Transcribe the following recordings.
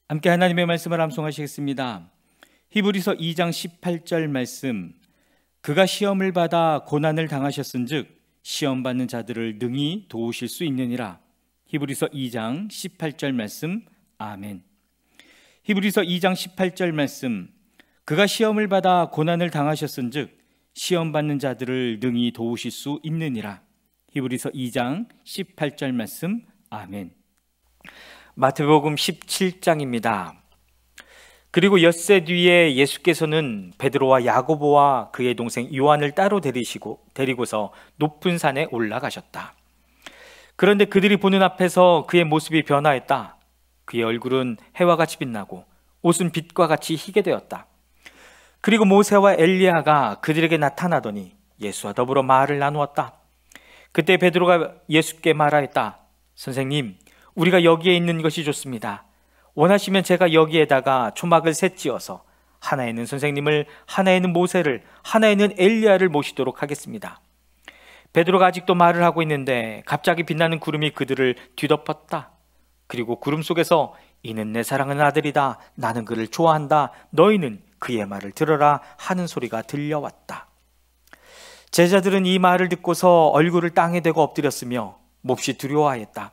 함께 하나님의 말씀을 암송하시겠습니다. 히브리서 2장 18절 말씀. 그가 시험을 받아 고난을 당하셨은즉 시험 받는 자들을 능히 도우실 수 있느니라. 히브리서 2장 18절 말씀. 아멘. 히브리서 2장 18절 말씀. 그가 시험을 받아 고난을 당하셨은즉 시험 받는 자들을 능히 도우실 수 있느니라. 히브리서 2장 18절 말씀. 아멘. 마태복음 17장입니다. 그리고 엿새 뒤에 예수께서는 베드로와 야고보와 그의 동생 요한을 따로 데리고서 높은 산에 올라가셨다. 그런데 그들이 보는 앞에서 그의 모습이 변화했다. 그의 얼굴은 해와 같이 빛나고 옷은 빛과 같이 희게 되었다. 그리고 모세와 엘리야가 그들에게 나타나더니 예수와 더불어 말을 나누었다. 그때 베드로가 예수께 말하였다. 선생님, 우리가 여기에 있는 것이 좋습니다. 원하시면 제가 여기에다가 초막을 셋 지어서 하나에는 선생님을, 하나에는 모세를, 하나에는 엘리야를 모시도록 하겠습니다. 베드로가 아직도 말을 하고 있는데 갑자기 빛나는 구름이 그들을 뒤덮었다. 그리고 구름 속에서 이는 내 사랑하는 아들이다. 나는 그를 좋아한다. 너희는 그의 말을 들어라 하는 소리가 들려왔다. 제자들은 이 말을 듣고서 얼굴을 땅에 대고 엎드렸으며 몹시 두려워하였다.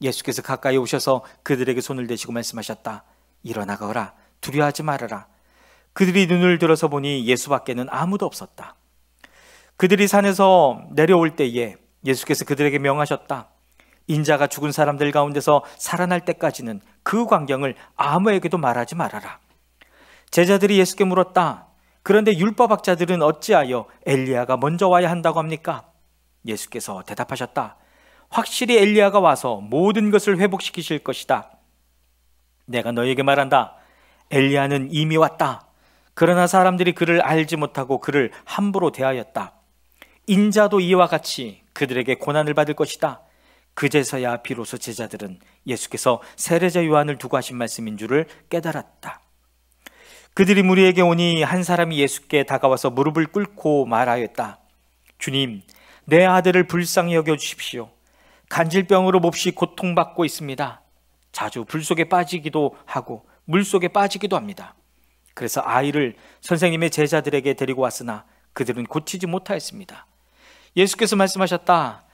예수께서 가까이 오셔서 그들에게 손을 대시고 말씀하셨다. 일어나거라. 두려워하지 말아라. 그들이 눈을 들어서 보니 예수밖에는 아무도 없었다. 그들이 산에서 내려올 때에 예수께서 그들에게 명하셨다. 인자가 죽은 사람들 가운데서 살아날 때까지는 그 광경을 아무에게도 말하지 말아라. 제자들이 예수께 물었다. 그런데 율법학자들은 어찌하여 엘리야가 먼저 와야 한다고 합니까? 예수께서 대답하셨다. 확실히 엘리야가 와서 모든 것을 회복시키실 것이다. 내가 너희에게 말한다. 엘리야는 이미 왔다. 그러나 사람들이 그를 알지 못하고 그를 함부로 대하였다. 인자도 이와 같이 그들에게 고난을 받을 것이다. 그제서야 비로소 제자들은 예수께서 세례자 요한을 두고 하신 말씀인 줄을 깨달았다. 그들이 무리에게 오니 한 사람이 예수께 다가와서 무릎을 꿇고 말하였다. 주님, 내 아들을 불쌍히 여겨주십시오. 간질병으로 몹시 고통받고 있습니다. 자주 불 속에 빠지기도 하고 물 속에 빠지기도 합니다. 그래서 아이를 선생님의 제자들에게 데리고 왔으나 그들은 고치지 못하였습니다. 예수께서 말씀하셨다.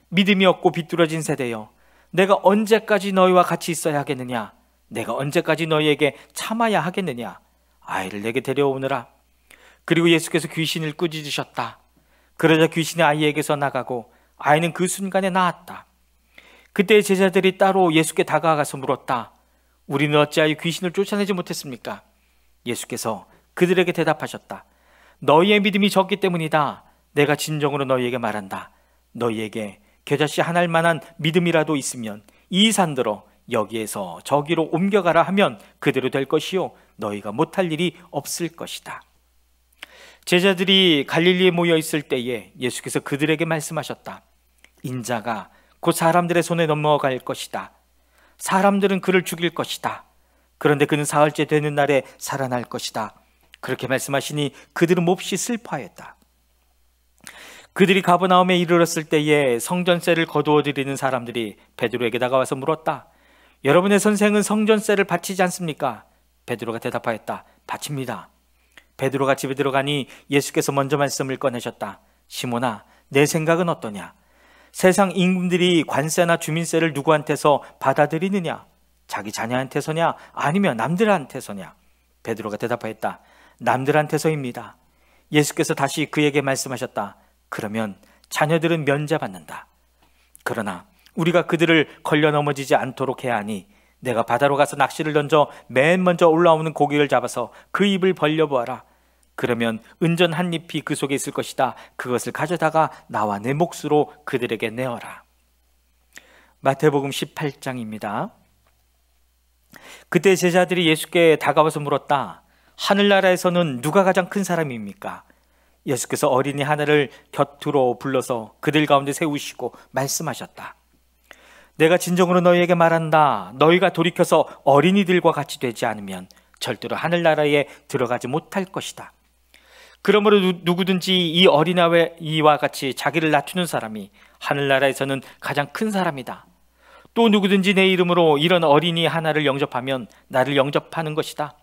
믿음이 없고 비뚤어진 세대여, 내가 언제까지 너희와 같이 있어야 하겠느냐? 내가 언제까지 너희에게 참아야 하겠느냐? 아이를 내게 데려오느라. 그리고 예수께서 귀신을 꾸짖으셨다. 그러자 귀신이 아이에게서 나가고 아이는 그 순간에 나았다. 그때 제자들이 따로 예수께 다가가서 물었다. 우리는 어찌하여 귀신을 쫓아내지 못했습니까? 예수께서 그들에게 대답하셨다. 너희의 믿음이 적기 때문이다. 내가 진정으로 너희에게 말한다. 너희에게 겨자씨 한 알 만한 믿음이라도 있으면 이 산들어 여기에서 저기로 옮겨가라 하면 그대로 될 것이요 너희가 못할 일이 없을 것이다. 제자들이 갈릴리에 모여 있을 때에 예수께서 그들에게 말씀하셨다. 인자가 곧 사람들의 손에 넘어갈 것이다. 사람들은 그를 죽일 것이다. 그런데 그는 사흘째 되는 날에 살아날 것이다. 그렇게 말씀하시니 그들은 몹시 슬퍼하였다. 그들이 가버나움에 이르렀을 때에 성전세를 거두어 드리는 사람들이 베드로에게 다가와서 물었다. 여러분의 선생은 성전세를 바치지 않습니까? 베드로가 대답하였다. 바칩니다. 베드로가 집에 들어가니 예수께서 먼저 말씀을 꺼내셨다. 시몬아, 내 생각은 어떠냐? 세상 임금들이 관세나 주민세를 누구한테서 받아들이느냐? 자기 자녀한테서냐? 아니면 남들한테서냐? 베드로가 대답하였다. 남들한테서입니다. 예수께서 다시 그에게 말씀하셨다. 그러면 자녀들은 면제받는다. 그러나 우리가 그들을 걸려 넘어지지 않도록 해야 하니 내가 바다로 가서 낚시를 던져 맨 먼저 올라오는 고기를 잡아서 그 입을 벌려보아라. 그러면 은전 한 잎이 그 속에 있을 것이다. 그것을 가져다가 나와 내 몫으로 그들에게 내어라. 마태복음 18장입니다. 그때 제자들이 예수께 다가와서 물었다. 하늘나라에서는 누가 가장 큰 사람입니까? 예수께서 어린이 하나를 곁으로 불러서 그들 가운데 세우시고 말씀하셨다. 내가 진정으로 너희에게 말한다. 너희가 돌이켜서 어린이들과 같이 되지 않으면 절대로 하늘나라에 들어가지 못할 것이다. 그러므로 누구든지 이 어린아이와 같이 자기를 낮추는 사람이 하늘나라에서는 가장 큰 사람이다. 또 누구든지 내 이름으로 이런 어린이 하나를 영접하면 나를 영접하는 것이다.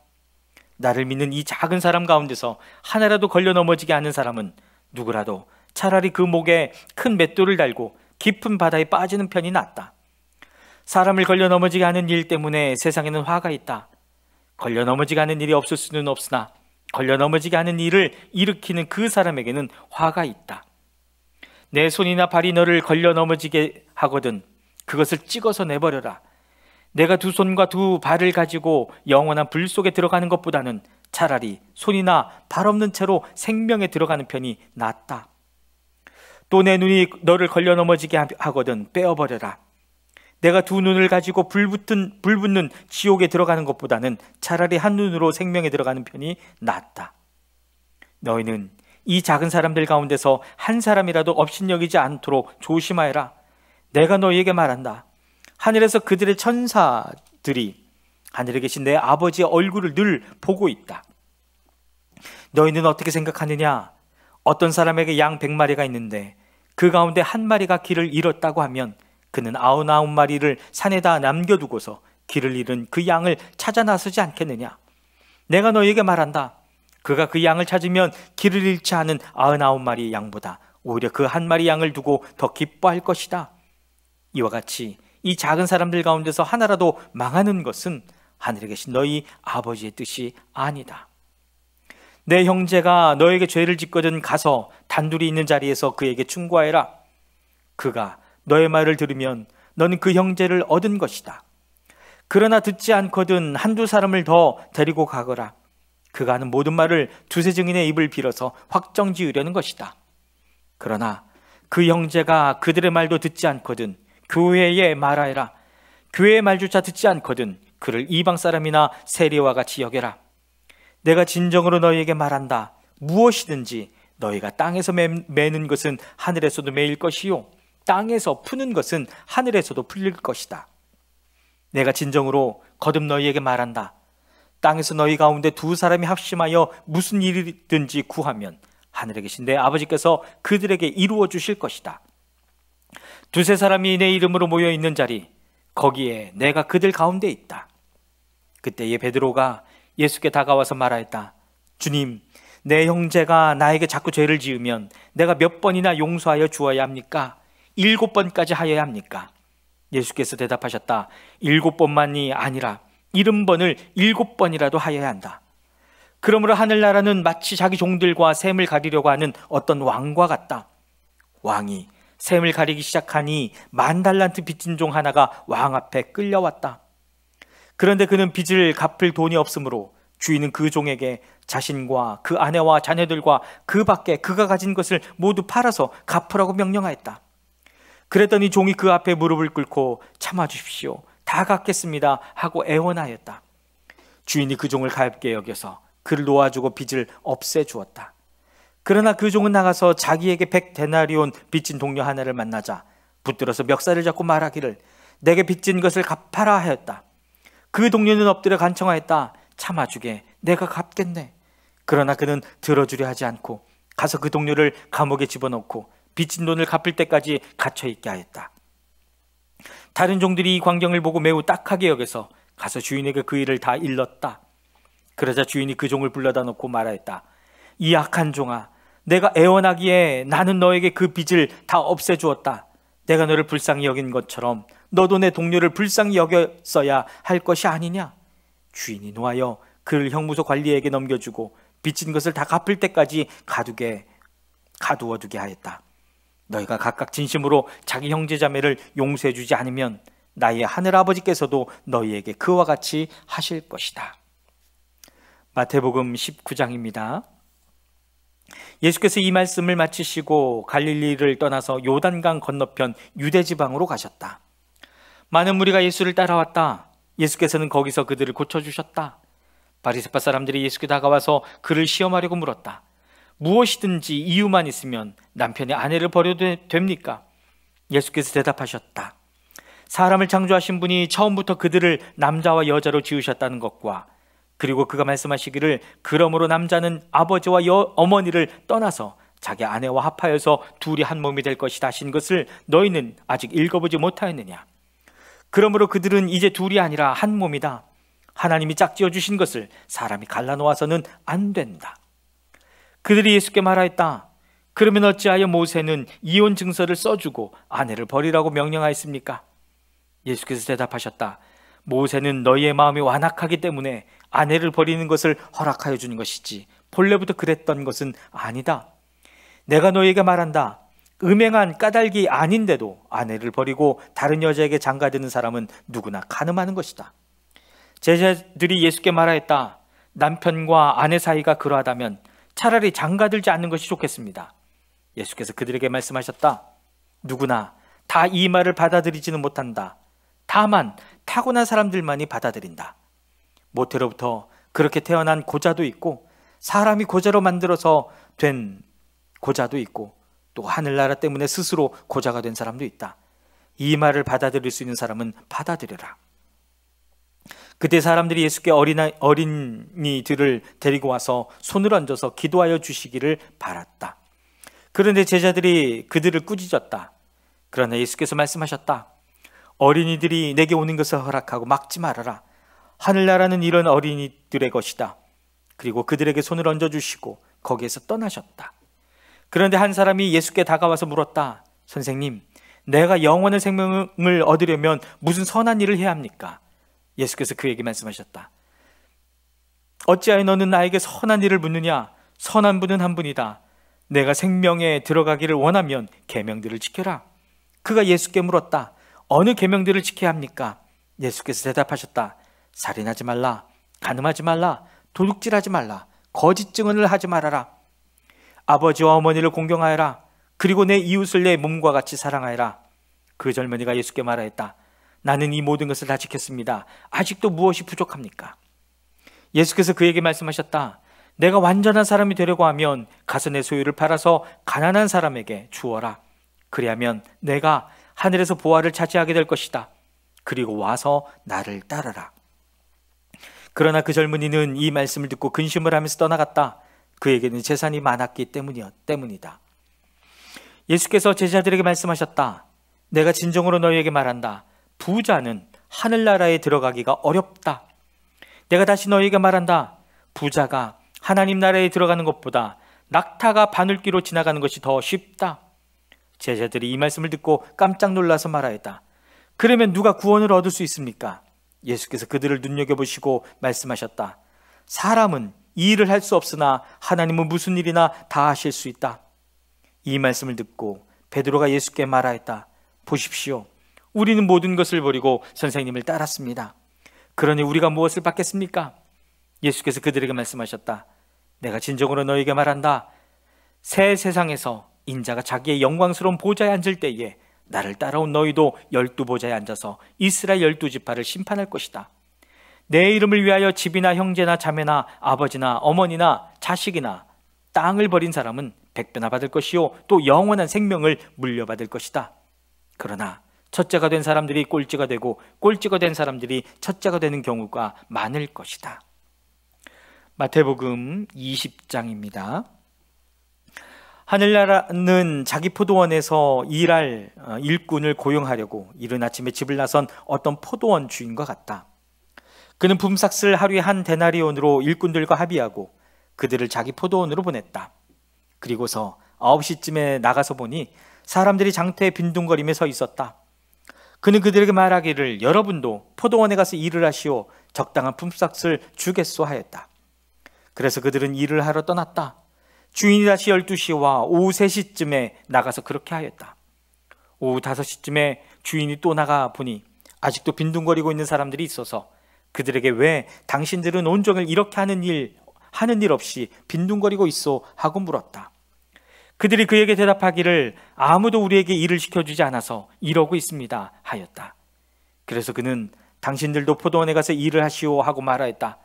나를 믿는 이 작은 사람 가운데서 하나라도 걸려 넘어지게 하는 사람은 누구라도 차라리 그 목에 큰 맷돌을 달고 깊은 바다에 빠지는 편이 낫다. 사람을 걸려 넘어지게 하는 일 때문에 세상에는 화가 있다. 걸려 넘어지게 하는 일이 없을 수는 없으나 걸려 넘어지게 하는 일을 일으키는 그 사람에게는 화가 있다. 내 손이나 발이 너를 걸려 넘어지게 하거든 그것을 찍어서 내버려라. 내가 두 손과 두 발을 가지고 영원한 불 속에 들어가는 것보다는 차라리 손이나 발 없는 채로 생명에 들어가는 편이 낫다. 또 내 눈이 너를 걸려 넘어지게 하거든 빼어버려라. 내가 두 눈을 가지고 불 붙는 지옥에 들어가는 것보다는 차라리 한 눈으로 생명에 들어가는 편이 낫다. 너희는 이 작은 사람들 가운데서 한 사람이라도 업신여기지 않도록 조심하여라. 내가 너희에게 말한다. 하늘에서 그들의 천사들이 하늘에 계신 내 아버지의 얼굴을 늘 보고 있다. 너희는 어떻게 생각하느냐? 어떤 사람에게 양 100마리가 있는데 그 가운데 한 마리가 길을 잃었다고 하면 그는 99마리를 산에다 남겨두고서 길을 잃은 그 양을 찾아 나서지 않겠느냐? 내가 너희에게 말한다. 그가 그 양을 찾으면 길을 잃지 않은 99마리의 양보다 오히려 그 한 마리 양을 두고 더 기뻐할 것이다. 이와 같이 이 작은 사람들 가운데서 하나라도 망하는 것은 하늘에 계신 너희 아버지의 뜻이 아니다. 내 형제가 너에게 죄를 짓거든 가서 단둘이 있는 자리에서 그에게 충고하여라. 그가 너의 말을 들으면 너는 그 형제를 얻은 것이다. 그러나 듣지 않거든 한두 사람을 더 데리고 가거라. 그가 하는 모든 말을 두세 증인의 입을 빌어서 확정지으려는 것이다. 그러나 그 형제가 그들의 말도 듣지 않거든 교회에 말하여라. 교회의 말조차 듣지 않거든 그를 이방 사람이나 세리와 같이 여겨라. 내가 진정으로 너희에게 말한다. 무엇이든지 너희가 땅에서 매는 것은 하늘에서도 매일 것이요 땅에서 푸는 것은 하늘에서도 풀릴 것이다. 내가 진정으로 거듭 너희에게 말한다. 땅에서 너희 가운데 두 사람이 합심하여 무슨 일이든지 구하면 하늘에 계신 내 아버지께서 그들에게 이루어 주실 것이다. 두세 사람이 내 이름으로 모여 있는 자리 거기에 내가 그들 가운데 있다. 그때에 베드로가 예수께 다가와서 말하였다. 주님, 내 형제가 나에게 자꾸 죄를 지으면 내가 몇 번이나 용서하여 주어야 합니까? 7번까지 하여야 합니까? 예수께서 대답하셨다. 7번만이 아니라 70번을 7번이라도 하여야 한다. 그러므로 하늘나라는 마치 자기 종들과 샘을 가리려고 하는 어떤 왕과 같다. 왕이 샘을 가리기 시작하니 10,000달란트 빚진 종 하나가 왕 앞에 끌려왔다. 그런데 그는 빚을 갚을 돈이 없으므로 주인은 그 종에게 자신과 그 아내와 자녀들과 그 밖에 그가 가진 것을 모두 팔아서 갚으라고 명령하였다. 그랬더니 종이 그 앞에 무릎을 꿇고 참아주십시오. 다 갚겠습니다 하고 애원하였다. 주인이 그 종을 가엾게 여겨서 그를 놓아주고 빚을 없애주었다. 그러나 그 종은 나가서 자기에게 100데나리온 빚진 동료 하나를 만나자 붙들어서 멱살을 잡고 말하기를 내게 빚진 것을 갚아라 하였다. 그 동료는 엎드려 간청하였다. 참아주게 내가 갚겠네. 그러나 그는 들어주려 하지 않고 가서 그 동료를 감옥에 집어넣고 빚진 돈을 갚을 때까지 갇혀있게 하였다. 다른 종들이 이 광경을 보고 매우 딱하게 여겨서 가서 주인에게 그 일을 다 일렀다. 그러자 주인이 그 종을 불러다 놓고 말하였다. 이 악한 종아, 내가 애원하기에 나는 너에게 그 빚을 다 없애주었다. 내가 너를 불쌍히 여긴 것처럼 너도 내 동료를 불쌍히 여겼어야 할 것이 아니냐? 주인이 노하여 그를 형무소 관리에게 넘겨주고 빚진 것을 다 갚을 때까지 가두어두게 하였다. 너희가 각각 진심으로 자기 형제 자매를 용서해 주지 않으면 나의 하늘아버지께서도 너희에게 그와 같이 하실 것이다. 마태복음 19장입니다. 예수께서 이 말씀을 마치시고 갈릴리를 떠나서 요단강 건너편 유대지방으로 가셨다. 많은 무리가 예수를 따라왔다. 예수께서는 거기서 그들을 고쳐주셨다. 바리새파 사람들이 예수께 다가와서 그를 시험하려고 물었다. 무엇이든지 이유만 있으면 남편이 아내를 버려도 됩니까? 예수께서 대답하셨다. 사람을 창조하신 분이 처음부터 그들을 남자와 여자로 지으셨다는 것과 그리고 그가 말씀하시기를 그러므로 남자는 아버지와 어머니를 떠나서 자기 아내와 합하여서 둘이 한 몸이 될 것이다 하신 것을 너희는 아직 읽어보지 못하였느냐? 그러므로 그들은 이제 둘이 아니라 한 몸이다. 하나님이 짝지어 주신 것을 사람이 갈라놓아서는 안 된다. 그들이 예수께 말하였다. 그러면 어찌하여 모세는 이혼 증서를 써주고 아내를 버리라고 명령하였습니까? 예수께서 대답하셨다. 모세는 너희의 마음이 완악하기 때문에 아내를 버리는 것을 허락하여 주는 것이지 본래부터 그랬던 것은 아니다. 내가 너희에게 말한다. 음행한 까닭이 아닌데도 아내를 버리고 다른 여자에게 장가드는 사람은 누구나 간음하는 것이다. 제자들이 예수께 말하였다. 남편과 아내 사이가 그러하다면 차라리 장가들지 않는 것이 좋겠습니다. 예수께서 그들에게 말씀하셨다. 누구나 다 이 말을 받아들이지는 못한다. 다만 타고난 사람들만이 받아들인다. 모태로부터 그렇게 태어난 고자도 있고 사람이 고자로 만들어서 된 고자도 있고 또 하늘나라 때문에 스스로 고자가 된 사람도 있다. 이 말을 받아들일 수 있는 사람은 받아들여라. 그때 사람들이 예수께 어린이들을 데리고 와서 손을 얹어서 기도하여 주시기를 바랐다. 그런데 제자들이 그들을 꾸짖었다. 그러나 예수께서 말씀하셨다. 어린이들이 내게 오는 것을 허락하고 막지 말아라. 하늘나라는 이런 어린이들의 것이다. 그리고 그들에게 손을 얹어주시고 거기에서 떠나셨다. 그런데 한 사람이 예수께 다가와서 물었다. 선생님, 내가 영원한 생명을 얻으려면 무슨 선한 일을 해야 합니까? 예수께서 그에게 말씀하셨다. 어찌하여 너는 나에게 선한 일을 묻느냐? 선한 분은 한 분이다. 내가 생명에 들어가기를 원하면 계명들을 지켜라. 그가 예수께 물었다. 어느 계명들을 지켜야 합니까? 예수께서 대답하셨다. 살인하지 말라, 간음하지 말라, 도둑질하지 말라, 거짓 증언을 하지 말아라. 아버지와 어머니를 공경하여라. 그리고 내 이웃을 내 몸과 같이 사랑하여라. 그 젊은이가 예수께 말하였다. 나는 이 모든 것을 다 지켰습니다. 아직도 무엇이 부족합니까? 예수께서 그에게 말씀하셨다. 내가 완전한 사람이 되려고 하면 가서 내 소유를 팔아서 가난한 사람에게 주어라. 그리하면 내가 하늘에서 보화를 차지하게 될 것이다. 그리고 와서 나를 따르라. 그러나 그 젊은이는 이 말씀을 듣고 근심을 하면서 떠나갔다. 그에게는 재산이 많았기 때문이다. 예수께서 제자들에게 말씀하셨다. 내가 진정으로 너희에게 말한다. 부자는 하늘나라에 들어가기가 어렵다. 내가 다시 너희에게 말한다. 부자가 하나님 나라에 들어가는 것보다 낙타가 바늘귀로 지나가는 것이 더 쉽다. 제자들이 이 말씀을 듣고 깜짝 놀라서 말하였다. 그러면 누가 구원을 얻을 수 있습니까? 예수께서 그들을 눈여겨보시고 말씀하셨다. 사람은 이 일을 할 수 없으나 하나님은 무슨 일이나 다 하실 수 있다. 이 말씀을 듣고 베드로가 예수께 말하였다. 보십시오. 우리는 모든 것을 버리고 선생님을 따랐습니다. 그러니 우리가 무엇을 받겠습니까? 예수께서 그들에게 말씀하셨다. 내가 진정으로 너희에게 말한다. 새 세상에서 인자가 자기의 영광스러운 보좌에 앉을 때에 나를 따라온 너희도 12보좌에 앉아서 이스라엘 12지파를 심판할 것이다. 내 이름을 위하여 집이나 형제나 자매나 아버지나 어머니나 자식이나 땅을 버린 사람은 100배나 받을 것이요 또 영원한 생명을 물려받을 것이다. 그러나 첫째가 된 사람들이 꼴찌가 되고 꼴찌가 된 사람들이 첫째가 되는 경우가 많을 것이다. 마태복음 20장입니다. 하늘나라는 자기 포도원에서 일할 일꾼을 고용하려고 이른 아침에 집을 나선 어떤 포도원 주인과 같다. 그는 품삯을 하루에 한 데나리온으로 일꾼들과 합의하고 그들을 자기 포도원으로 보냈다. 그리고서 9시쯤에 나가서 보니 사람들이 장터에 빈둥거리며 서 있었다. 그는 그들에게 말하기를 여러분도 포도원에 가서 일을 하시오. 적당한 품삯을 주겠소 하였다. 그래서 그들은 일을 하러 떠났다. 주인이 다시 12시와 오후 3시쯤에 나가서 그렇게 하였다. 오후 5시쯤에 주인이 또 나가 보니 아직도 빈둥거리고 있는 사람들이 있어서 그들에게 왜 당신들은 온종일 이렇게 하는 일 없이 빈둥거리고 있어 하고 물었다. 그들이 그에게 대답하기를 아무도 우리에게 일을 시켜주지 않아서 이러고 있습니다 하였다. 그래서 그는 당신들도 포도원에 가서 일을 하시오 하고 말하였다.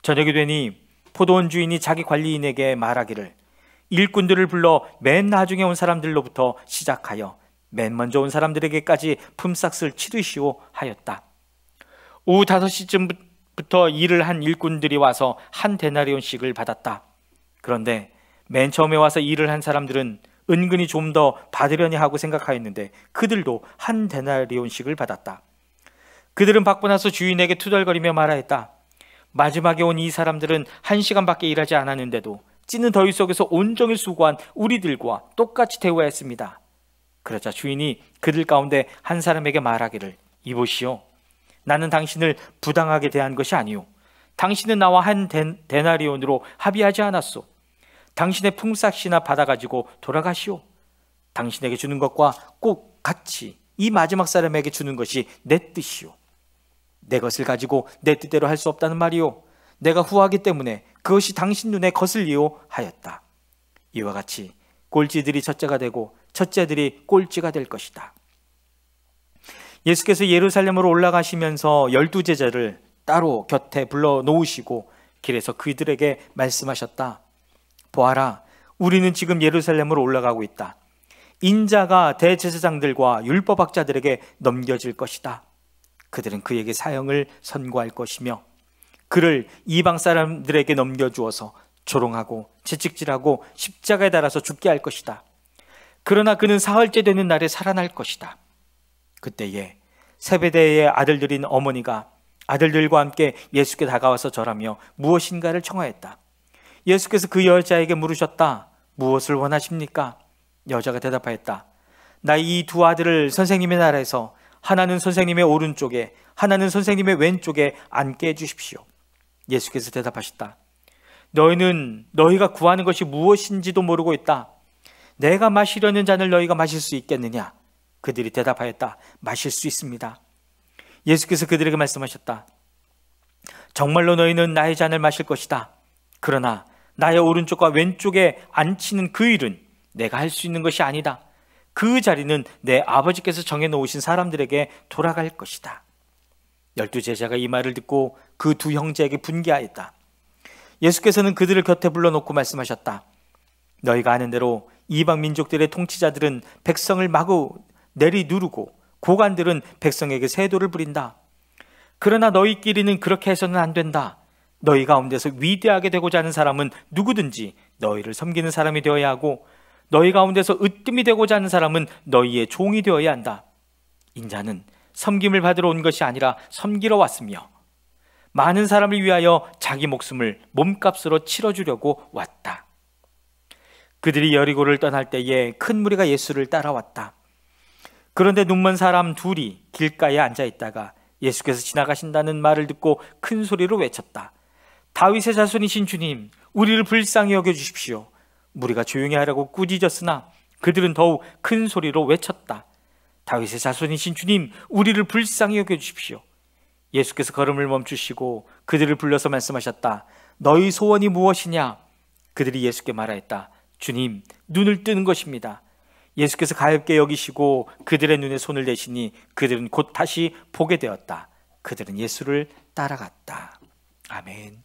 저녁이 되니 포도원 주인이 자기 관리인에게 말하기를 일꾼들을 불러 맨 나중에 온 사람들로부터 시작하여 맨 먼저 온 사람들에게까지 품삯을 치르시오 하였다. 오후 5시쯤부터 일을 한 일꾼들이 와서 한 데나리온씩을 받았다. 그런데 맨 처음에 와서 일을 한 사람들은 은근히 좀 더 받으려니 하고 생각하였는데 그들도 한 데나리온씩을 받았다. 그들은 받고 나서 주인에게 투덜거리며 말하였다. 마지막에 온 이 사람들은 1시간밖에 일하지 않았는데도 찌는 더위 속에서 온종일 수고한 우리들과 똑같이 대우하였습니다. 그러자 주인이 그들 가운데 한 사람에게 말하기를, 이보시오, 나는 당신을 부당하게 대한 것이 아니오. 당신은 나와 한 데나리온으로 합의하지 않았소. 당신의 품삯이나 받아가지고 돌아가시오. 당신에게 주는 것과 꼭 같이 이 마지막 사람에게 주는 것이 내 뜻이오. 내 것을 가지고 내 뜻대로 할 수 없다는 말이오. 내가 후하기 때문에 그것이 당신 눈에 거슬리오 하였다. 이와 같이 꼴찌들이 첫째가 되고 첫째들이 꼴찌가 될 것이다. 예수께서 예루살렘으로 올라가시면서 12제자를 따로 곁에 불러 놓으시고 길에서 그들에게 말씀하셨다. 보아라, 우리는 지금 예루살렘으로 올라가고 있다. 인자가 대제사장들과 율법학자들에게 넘겨질 것이다. 그들은 그에게 사형을 선고할 것이며 그를 이방 사람들에게 넘겨주어서 조롱하고 채찍질하고 십자가에 달아서 죽게 할 것이다. 그러나 그는 사흘째 되는 날에 살아날 것이다. 그때에 세베대의 아들들인 어머니가 아들들과 함께 예수께 다가와서 절하며 무엇인가를 청하였다. 예수께서 그 여자에게 물으셨다. 무엇을 원하십니까? 여자가 대답하였다. 나 이 두 아들을 선생님의 나라에서 하나는 선생님의 오른쪽에 하나는 선생님의 왼쪽에 앉게 해주십시오. 예수께서 대답하셨다. 너희는 너희가 구하는 것이 무엇인지도 모르고 있다. 내가 마시려는 잔을 너희가 마실 수 있겠느냐? 그들이 대답하였다. 마실 수 있습니다. 예수께서 그들에게 말씀하셨다. 정말로 너희는 나의 잔을 마실 것이다. 그러나 나의 오른쪽과 왼쪽에 앉히는 그 일은 내가 할 수 있는 것이 아니다. 그 자리는 내 아버지께서 정해놓으신 사람들에게 돌아갈 것이다. 12제자가 이 말을 듣고 그 두 형제에게 분개하였다. 예수께서는 그들을 곁에 불러놓고 말씀하셨다. 너희가 아는 대로 이방 민족들의 통치자들은 백성을 마구 내리누르고 고관들은 백성에게 세도를 부린다. 그러나 너희끼리는 그렇게 해서는 안 된다. 너희 가운데서 위대하게 되고자 하는 사람은 누구든지 너희를 섬기는 사람이 되어야 하고 너희 가운데서 으뜸이 되고자 하는 사람은 너희의 종이 되어야 한다. 인자는 섬김을 받으러 온 것이 아니라 섬기러 왔으며 많은 사람을 위하여 자기 목숨을 몸값으로 치러주려고 왔다. 그들이 여리고를 떠날 때에 큰 무리가 예수를 따라왔다. 그런데 눈먼 사람 둘이 길가에 앉아 있다가 예수께서 지나가신다는 말을 듣고 큰 소리로 외쳤다. 다윗의 자손이신 주님, 우리를 불쌍히 여겨주십시오. 무리가 조용히 하라고 꾸짖었으나 그들은 더욱 큰 소리로 외쳤다. 다윗의 자손이신 주님, 우리를 불쌍히 여겨주십시오. 예수께서 걸음을 멈추시고 그들을 불러서 말씀하셨다. 너희 소원이 무엇이냐? 그들이 예수께 말하였다. 주님, 눈을 뜨는 것입니다. 예수께서 가엾게 여기시고 그들의 눈에 손을 대시니 그들은 곧 다시 보게 되었다. 그들은 예수를 따라갔다. 아멘.